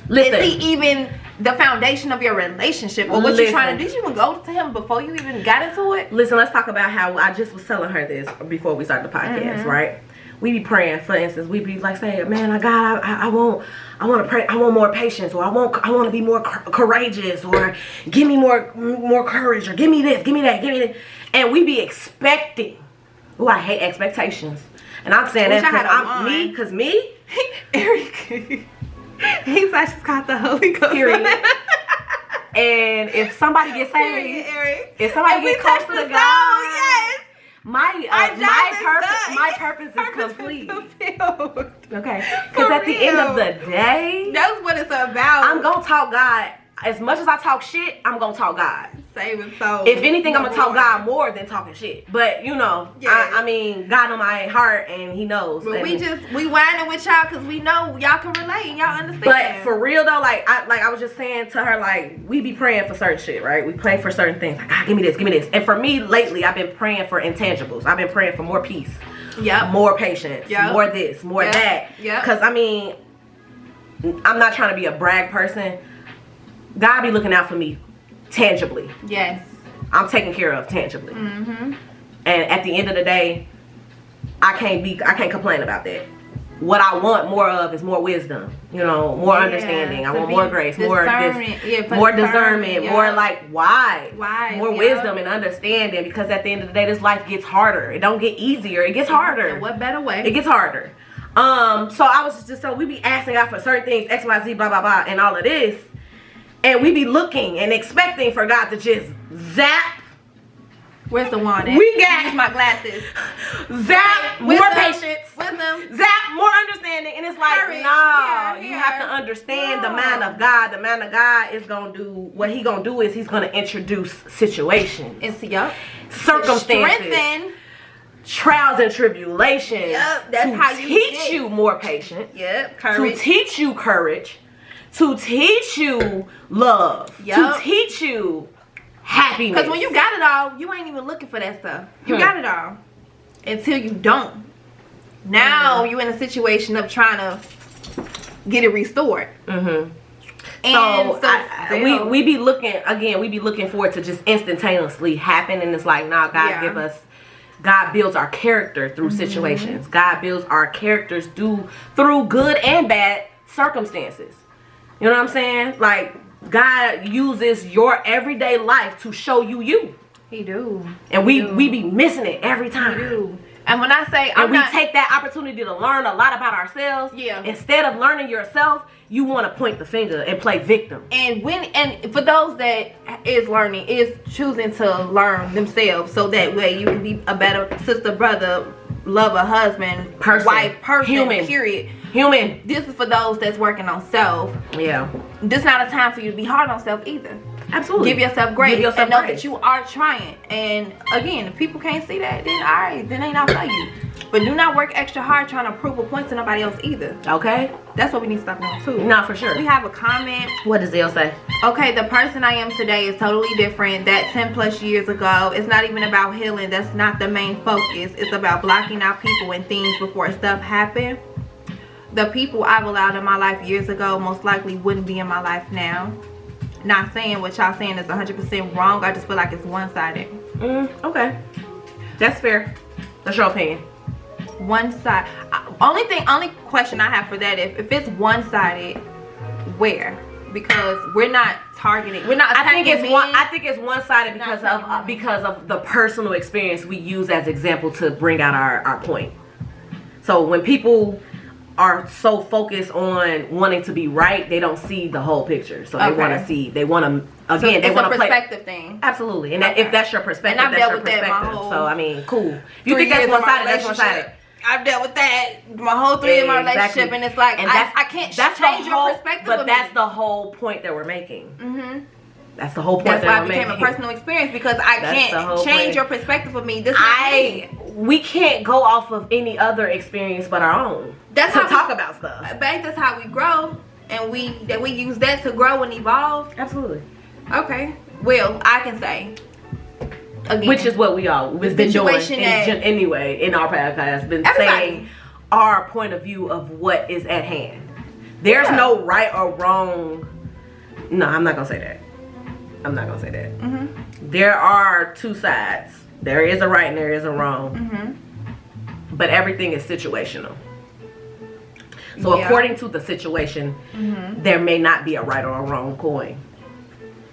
Listen, is he even the foundation of your relationship, or what you trying to? Did you even go to him before you even got into it? Listen, let's talk about how I just was telling her this before we started the podcast, right? We be praying, for instance, we be like saying, man, I want to pray, I want more patience, or I want to be more courageous, or give me more courage, or give me this, give me that, and we be expecting. Oh, I hate expectations, and I'm saying that because me, Eric. He's I just got the Holy Ghost. Period. And if somebody gets saved, if somebody gets close to the God, yes, my purpose is complete. Okay, because at the end of the day, that's what it's about. I'm gonna talk God. As much as I talk shit, I'm gonna talk God. Saving souls. If anything, I'm gonna talk God more than talking shit. But you know, I mean, God know my heart and He knows. But we whining with y'all because we know y'all can relate and y'all understand. But for real though, I was just saying to her, like, we be praying for certain shit, right? We pray for certain things. Like, God, give me this, give me this. And for me lately, I've been praying for intangibles. I've been praying for more peace. More patience. More this, more that. Because I mean, I'm not trying to be a brag person. God be looking out for me tangibly. Yes. I'm taken care of tangibly. And at the end of the day, I can't complain about that. What I want more of is more wisdom, you know, more understanding. I want more grace, more discernment, more like wise, more wisdom and understanding, because at the end of the day, this life gets harder. It don't get easier. It gets harder. And what better way? It gets harder. So I was just we be asking God for certain things, X, Y, Z, blah, blah, blah, and all of this. And we be looking and expecting for God to just zap. Where's the wand at? We got use my glasses. Zap more patience. Wisdom. Zap more understanding. And it's like, you have to understand the man of God. The man of God is gonna do what he gonna do is he's gonna introduce situations. Circumstances. Trials and tribulations. That's how you teach you more patience. Courage. To teach you courage. To teach you love. To teach you happiness. Because when you got it all, you ain't even looking for that stuff. You got it all. Until you don't. Now you in a situation of trying to get it restored. And so we be looking for it to just instantaneously happen. And it's like, nah, God builds our character through situations. God builds our characters through good and bad circumstances. You know what I'm saying? Like, God uses your everyday life to show you. He do. And we be missing it every time. He do. And when I say we take that opportunity to learn a lot about ourselves, instead of learning yourself, you want to point the finger and play victim. And for those that is learning, is choosing to learn themselves, so that way you can be a better sister, brother, lover, husband, wife, person, human, period. Human. This is for those that's working on self. Yeah. This is not a time for you to be hard on self either. Absolutely. Give yourself grace and know that you are trying. And again, if people can't see that, then alright, then ain't not for you. But do not work extra hard trying to prove a point to nobody else either. Okay. That's what we need to stop doing too. Not for sure. We have a comment. What does Zell say? Okay, the person I am today is totally different. That 10 plus years ago, it's not even about healing. That's not the main focus. It's about blocking out people and things before stuff happen. The people I've allowed in my life years ago most likely wouldn't be in my life now. Not saying what y'all saying is 100% wrong. I just feel like it's one-sided. Okay. That's fair. That's your opinion. One side. Only question I have for that, if it's one-sided, where? Because we're not targeting. We're not. I think it's one-sided because of the personal experience we use as example to bring out our point. So when people are so focused on wanting to be right, they don't see the whole picture. So they want to see. They want to again. They want to play perspective thing. Absolutely, and if that's your perspective, and I've that's dealt your with perspective. That so I mean, cool. If you think that's one-sided, that's one-sided. I've dealt with that my whole 3 years of my relationship, and it's like, and I can't change your perspective. But that's the whole point that we're making. That's the whole point. That's why it became a personal experience, because I can't change your perspective of me. We can't go off of any other experience but our own. That's to how talk about stuff. That's how we grow, and we use that to grow and evolve. Absolutely. Okay. Well, I can say. Again, which is what we've been doing anyway in our podcast. Been saying our point of view of what is at hand. There's no right or wrong. No, I'm not gonna say that. I'm not gonna say that. There are two sides. There is a right and there is a wrong. But everything is situational. So according to the situation, there may not be a right or a wrong coin.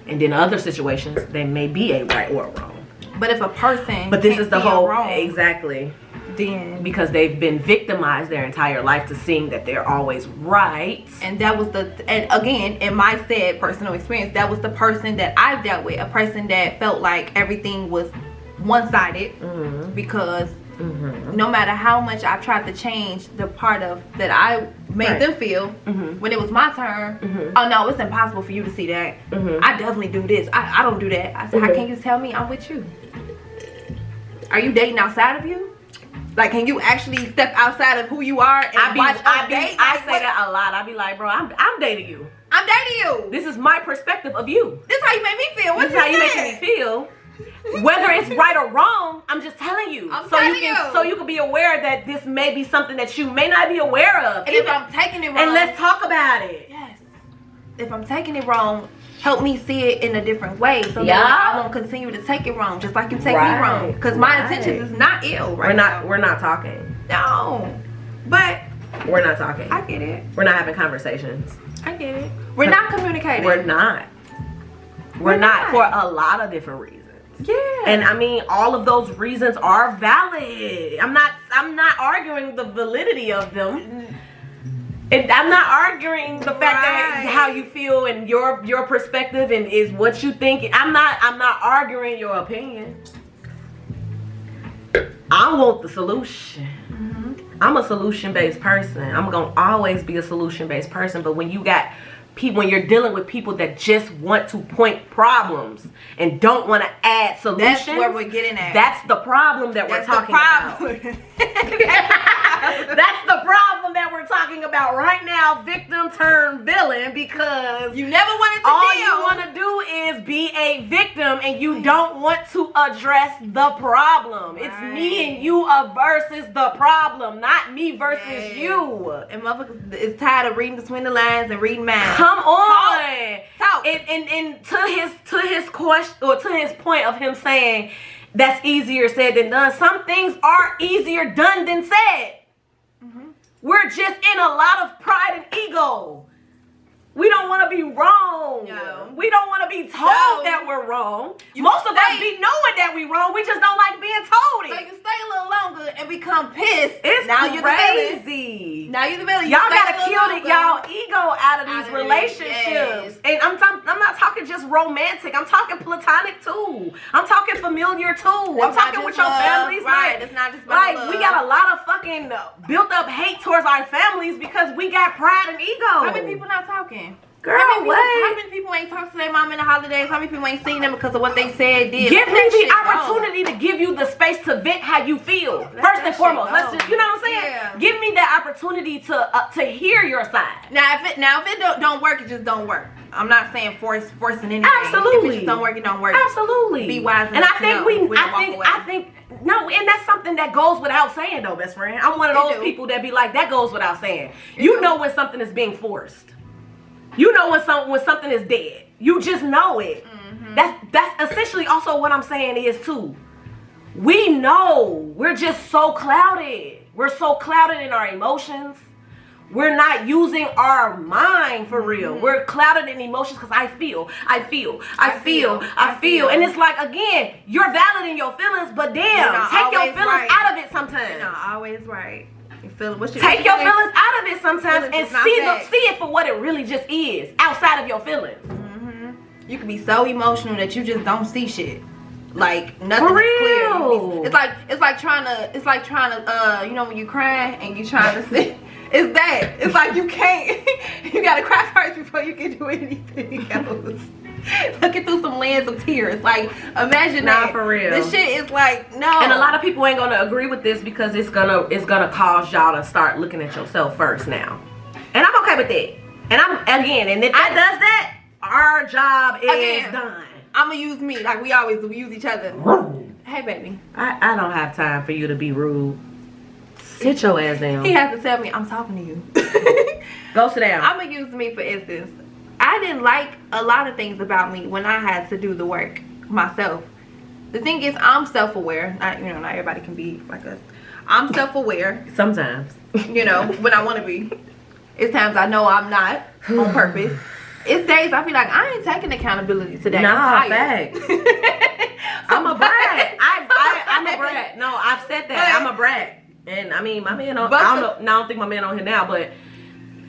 And in other situations, there may be a right or a wrong. But if a person this is the whole wrong, exactly. Then because they've been victimized their entire life to seeing that they're always right. And that was and again, in my said personal experience, that was the person that I've dealt with. A person that felt like everything was one-sided because no matter how much I've tried to change the part of that I made them feel, when it was my turn, oh no, it's impossible for you to see that. I definitely do this. I don't do that. I said, how can you tell me I'm with you? Are you dating outside of you? Like, can you actually step outside of who you are and watch us date? I say that a lot. I be like, bro, I'm dating you. I'm dating you. This is my perspective of you. This is how you make me feel. This is how you making me feel. Whether it's right or wrong, I'm just telling you. So you can be aware that this may be something that you may not be aware of. And if I'm taking it wrong, and let's talk about it. Yes. If I'm taking it wrong, help me see it in a different way, so that I won't continue to take it wrong, just like you take me wrong. Because my intentions is not ill now. We're not talking. No, but we're not talking. I get it. We're not having conversations. I get it. We're not communicating. We're not. We're not for a lot of different reasons. Yeah. And I mean, all of those reasons are valid. I'm not arguing the validity of them. And I'm not arguing the fact that how you feel and your perspective and is what you think. I'm not arguing your opinion. I want the solution. I'm a solution-based person. I'm gonna always be a solution-based person. But when you got people, when you're dealing with people that just want to point problems and don't want to add solutions, that's where we're getting at. That's the problem that we're talking about. That's the problem that we're talking about right now, victim turned villain, because you never wanted to all you want to do is be a victim and you don't want to address the problem. It's me and you versus the problem, not me versus you. And motherfuckers is tired of reading between the lines and reading math. Come on. Talk. And to his question, or to his point of him saying that's easier said than done, some things are easier done than said. We're just in a lot of pride and ego. We don't want to be wrong wrong. No. We don't want to be told that we're wrong. Most of us be knowing that we're wrong. We just don't like being told it. So you stay a little longer and become pissed. It's now crazy. Now you're the villain. Y'all gotta kill y'all ego out of these relationships. And I'm not talking just romantic. I'm talking platonic too. I'm talking familiar too. I'm talking with your families. Right. It's not just like we got a lot of fucking built up hate towards our families because we got pride and ego. How many people not talking? Girl, how many people ain't talked to their mom in the holidays? How many people ain't seen them because of what they said, did? Give me the opportunity to give you the space to vent how you feel. First and foremost, let's just, you know what I'm saying? Yeah. Give me that opportunity to hear your side. Now, if it don't work, it just don't work. I'm not saying forcing anything. Absolutely. If it just don't work, it don't work. Absolutely. Be wise. And I think no, and that's something that goes without saying though, best friend. I'm one of those people that be like, that goes without saying. You know when something is being forced. You know when something is dead. You just know it. Mm-hmm. That's essentially also what I'm saying is too. We know we're just so clouded. We're so clouded in our emotions. We're not using our mind for real. Mm-hmm. We're clouded in emotions because I feel. And it's like, again, you're valid in your feelings, but damn, take your feelings out of it sometimes. You're not always right. Take your feelings out of it sometimes and see it for what it really just is, outside of your feelings. Mm-hmm. You can be so emotional that you just don't see shit. Like nothing for is real. clear. It's like trying to you know when you cry and you trying to see. It's that. It's like you can't. You gotta cry first before you can do anything else. Looking through some lens of tears. Like imagine that. For real. This shit is like no. And a lot of people ain't gonna agree with this because it's gonna cause y'all to start looking at yourself first now. And I'm okay with that. And if that does that, our job is done. I'm gonna use me like we always use each other. Hey baby. I don't have time for you to be rude. Sit your ass down. He has to tell me I'm talking to you. Go sit down. I'm gonna use me for instance. I didn't like a lot of things about me when I had to do the work myself. The thing is, I'm self-aware. Not everybody can be like us. I'm self-aware. Sometimes. When I want to be. It's times I know I'm not on purpose. It's days I feel like I ain't taking accountability today. Nah, facts. I'm a brat. I'm a brat. No, I've said that. I'm a brat. And I mean, my man, I don't think my man on here now, but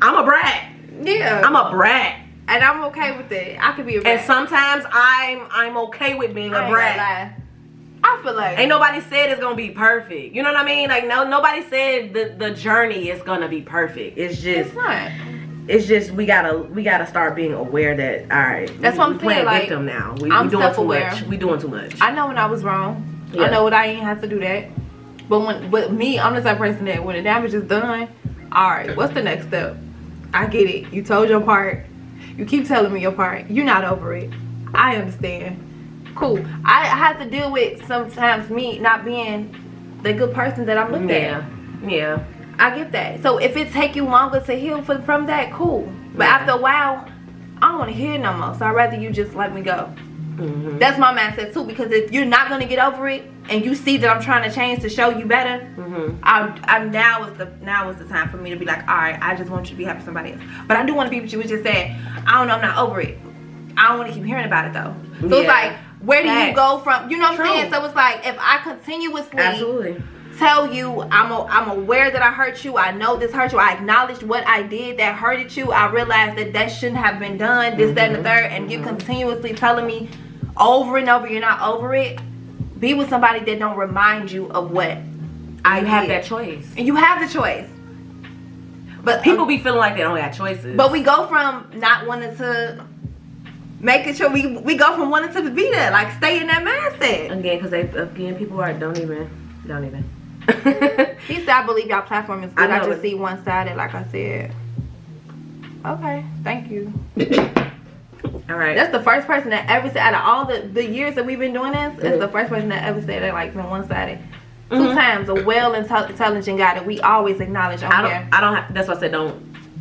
I'm a brat. Yeah. I'm a brat. And I'm okay with it. I could be a brat. And sometimes I'm okay with being a brat. I feel like ain't nobody said it's gonna be perfect. You know what I mean? Like nobody said the journey is gonna be perfect. It's just It's just we gotta start being aware that all right. That's what I'm saying. Like victim now. We I'm doing self-aware. too much. We doing too much. I know when I was wrong. Yeah. I know what I ain't have to do that. But me, I'm the type of person that when the damage is done, all right, what's the next step? I get it. You told your part. You keep telling me your part. You're not over it. I understand. Cool. I have to deal with sometimes me not being the good person that I'm looking at. Yeah. I get that. So if it take you longer to heal from that, cool. But after a while, I don't want to hear it no more. So I'd rather you just let me go. Mm-hmm. That's my mindset too. Because if you're not gonna get over it, and you see that I'm trying to change to show you better, mm-hmm. Now is the time for me to be like, all right, I just want you to be happy with somebody else. But I do want to be what you just said. I don't know, I'm not over it. I don't want to keep hearing about it though. So it's like, where do you go from? You know what I'm saying? So it's like, if I continuously tell you I'm aware that I hurt you, I know this hurt you, I acknowledged what I did that hurted you, I realized that shouldn't have been done, this, that, and the third, and you continuously telling me over and over you're not over it. Be with somebody that don't remind you of what I have that choice. And you have the choice. But people be feeling like they don't have choices. But we go from not wanting to make it sure we go from wanting to be there, like stay in that mindset. Again, because people don't even. He said, I believe y'all platform is good. I just see one-sided, like I said. Okay, thank you. All right. That's the first person that ever said, out of all the years that we've been doing this, it's the first person that ever said that, like, been one-sided. Mm-hmm. 2 times, a well-intelligent guy that we always acknowledge on here. I don't have, that's why I said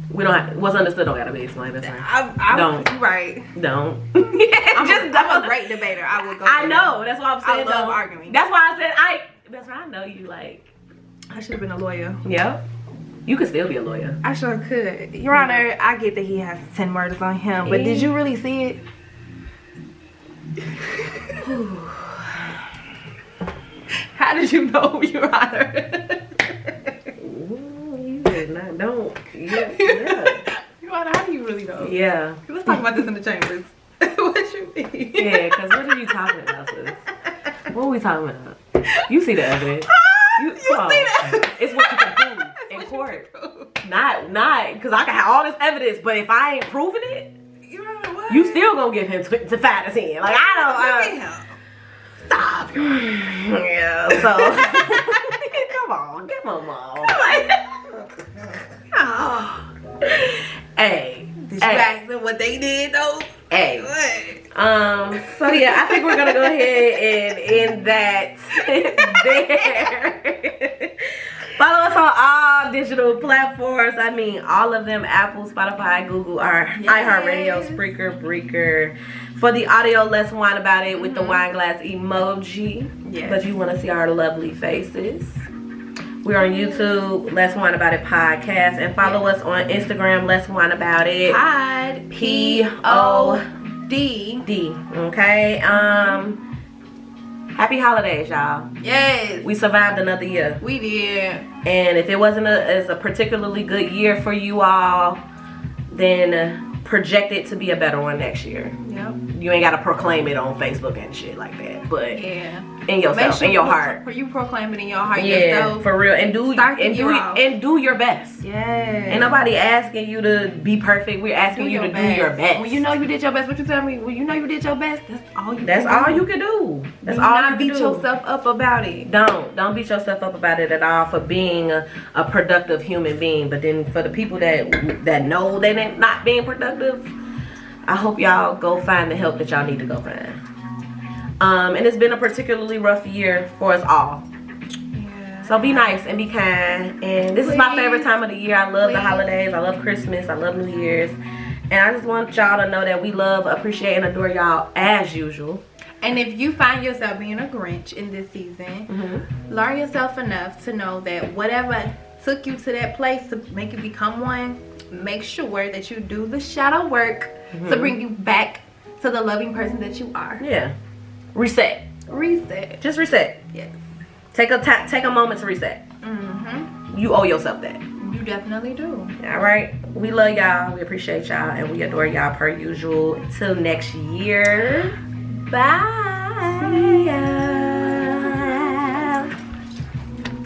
what's understood don't gotta be explained. That's right. Don't. Right. Don't. I'm a great debater. I will go. I know. That's why I'm saying. I love arguing. That's why I said that's why I know you like. I should have been a lawyer. Yep. You could still be a lawyer. I sure could. Your Honor, I get that he has 10 murders on him, but did you really see it? How did you know, Your Honor? You did not know. Yeah. Your Honor, how do you really know? Yeah. Let's talk about this in the chambers. What you mean? Yeah, because what are you talking about, sis? What are we talking about? You see the evidence. You see that? It's what you can prove in court. Not, because I can have all this evidence, but if I ain't proving it, you still gonna give him to 5 to 10. Like, I don't. Stop. Yeah, so. Come on, get my mom. Oh. Hey. Did you ask them what they did, though? Hey. So yeah, I think we're gonna go ahead and end that there. Follow us on all digital platforms. I mean, all of them: Apple, Spotify, Google, iHeartRadio, Spreaker, Breaker. For the audio, let's whine about it with the wine glass emoji. Yes. But you want to see our lovely faces. We're on YouTube, Let's Whine About It podcast, and follow us on Instagram, Let's Whine About It Pod. P-O-D. Okay. Happy holidays, y'all. Yes. We survived another year. We did. And if it wasn't a particularly good year for you all, then project it to be a better one next year. Yep. You ain't gotta proclaim it on Facebook and shit like that, but Yeah. in yourself, in your heart. You proclaim it in your heart. Yeah, yourself. for real. And do your best. Yeah. Ain't nobody asking you to be perfect. We're asking you to do your best. When you know you did your best, what you tell me? When you know you did your best, that's all you. That's all you can do. That's all you can do. Beat yourself up about it. Don't beat yourself up about it at all for being a productive human being. But then for the people that know they're not being productive, I hope y'all go find the help that y'all need to go find. And it's been a particularly rough year for us all. Yeah. So be nice and be kind. And this is my favorite time of the year. I love the holidays. I love Christmas. I love New Year's. And I just want y'all to know that we love, appreciate, and adore y'all as usual. And if you find yourself being a Grinch in this season, learn yourself enough to know that whatever took you to that place to make you become one, make sure that you do the shadow work to bring you back to the loving person that you are. Yeah. Reset. Reset. Just reset. Yes. Take a moment to reset. You owe yourself that. You definitely do. All right. We love y'all. We appreciate y'all. And we adore y'all per usual. Till next year. Bye. See ya.